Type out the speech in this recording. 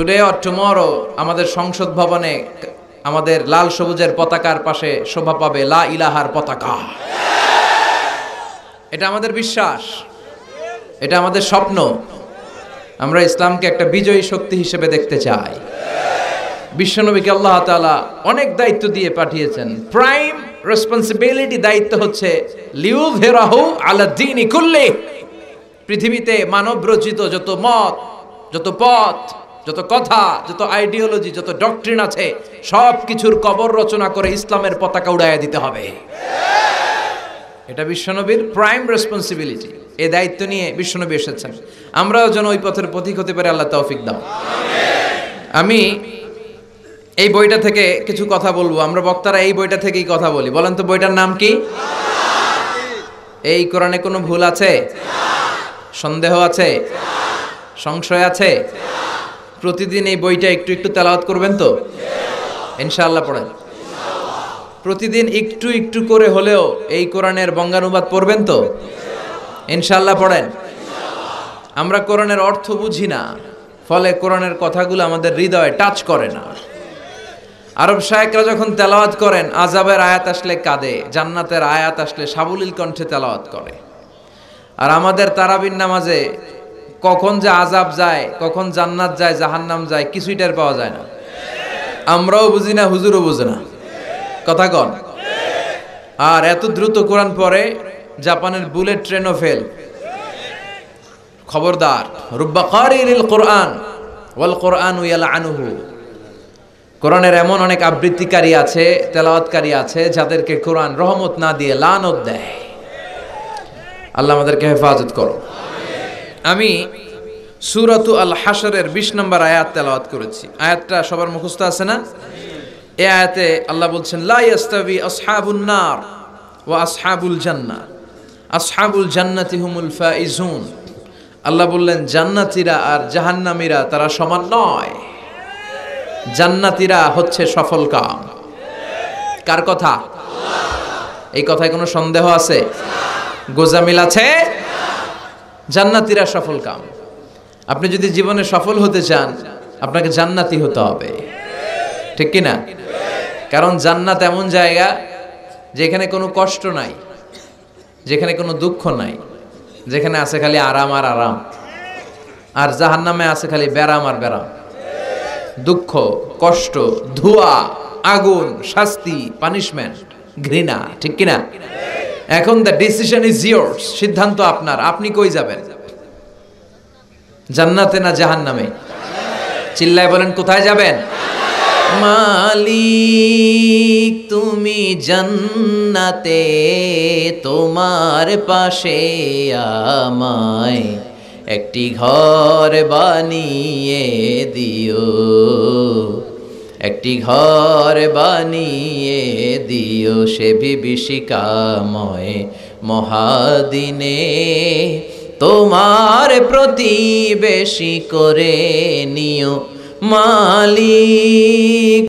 Today or tomorrow আমাদের সংসদ ভবনে আমাদের লাল সবুজের পতাকার পাশে শোভা পাবে লা ইলাহার পতাকা। এটা আমাদের বিশ্বাস, এটা আমাদের স্বপ্ন। আমরা ইসলামকে একটা বিজয়ী শক্তি হিসেবে দেখতে চাই। বিশ্বনবীকে আল্লাহ তাআলা অনেক দায়িত্ব দিয়ে পাঠিয়েছেন। প্রাইম রেসপন্সিবিলিটি দায়িত্ব হচ্ছে লিউযহিরাহু আলা দ্বীনি কুল্লি। পৃথিবীতে মানব রচিত যত মত, যত পথ, যত কথা, যত আইডিওলজি, যত ডক্ট্রিন আছে সব কিছুর কবর রচনা করে ইসলামের পতাকা উড়াইয়া দিতে হবে। এটা বিশ্বনবীর প্রাইম রেসপন্সিবিলিটি। এই দায়িত্ব নিয়ে বিশ্বনবী এসেছেন। আমরাও যেন ওই পথের পথিক হতে পারে, আল্লাহ তৌফিক দাও। আমি এই বইটা থেকে কিছু কথা বলবো। আমরা বক্তারা এই বইটা থেকেই কথা বলি। বলেন তো বইটার নাম কি? এই কোরআনে কোনো ভুল আছে? সন্দেহ আছে? সংশয় আছে? প্রতিদিন এই বইটা একটু একটু তেলাওয়াত করবেন তো? ইনশাআল্লাহ পড়েন। প্রতিদিন একটু একটু করে হলেও এই কোরআনের বঙ্গানুবাদ পড়বেন তো? ইনশাআল্লাহ পড়েন। আমরা কোরআনের অর্থ বুঝি না, ফলে কোরআনের কথাগুলো আমাদের হৃদয়ে টাচ করে না। আরব শায়েখরা যখন তেলাওয়াত করেন, আযাবের আয়াত আসলে কাঁদে, জান্নাতের আয়াত আসলে সাবলীল কণ্ঠে তেলাওয়াত করে। আর আমাদের তারাবির নামাজে কখন যে আযাব যায়, কখন জান্নাত যায়, জাহান্নাম যায়, কিছুই টের পাওয়া যায় না। আমরাও বুঝি না, হুজুরও বুঝে না। কথা কন। আর এত দ্রুত কোরআন পড়ে, জাপানের বুলেট ট্রেনও ফেল। খবরদার, রুব্বা কারিল কোরআন ওয়াল কোরআনু ইয়ালআনুহু। কোরআনের এমন অনেক আবৃত্তিকারী আছে, তেলাওয়াতকারী আছে, যাদেরকে কোরআন রহমত না দিয়ে লানত দেয়। আল্লাহ আমাদেরকে হেফাজত করো। আমি সূরাতু আল হাশরের 20 নম্বর আয়াত তেলাওয়াত করেছি। আয়াতটা সবার মুখস্থ আছে না? এই আয়াতে আল্লাহ বলছেন, লা ইয়াস্তাবি আসহাবুন নার ওয়া আসহাবুল জান্নাহ, আসহাবুল জান্নাতি হুমুল ফাইজুন। আল্লাহ বললেন, জান্নাতীরা আর জাহান্নামীরা তারা সমান নয়। জান্নাতীরা হচ্ছে সফল কাম। কার কথা? এই কথায় কোনো সন্দেহ আছে? গোজামিল আছে? জান্নাতীরা সফল কাম। আপনি যদি জীবনে সফল হতে চান, আপনাকে জান্নাতি হতে হবে, ঠিক কি না? কারণ জান্নাত এমন জায়গা যেখানে কোনো কষ্ট নাই, যেখানে কোনো দুঃখ নাই, যেখানে আছে খালি আরাম আর আরাম। আর জাহান্নামে আছে খালি ব্যারাম আর ব্যারাম, দুঃখ, কষ্ট, ধোঁয়া, আগুন, শাস্তি, পানিশমেন্ট, ঘৃণা, ঠিক কি না? এখন দ্য ডিসিশন ইজ ইয়ার্স। সিদ্ধান্ত আপনার। আপনি কই যাবেন? জান্নাতে না জাহান্নামে? চিল্লায় বলেন, কোথায় যাবেন? মালিক তুমি জান্নাতে, তোমার পাশে আমায় একটি ঘর বানিয়ে দিও, একটি ঘর বানিয়ে দিও সে বিভীষিকাময় মহাদিনে, তোমার প্রতিবেশী করে নিও মালিক।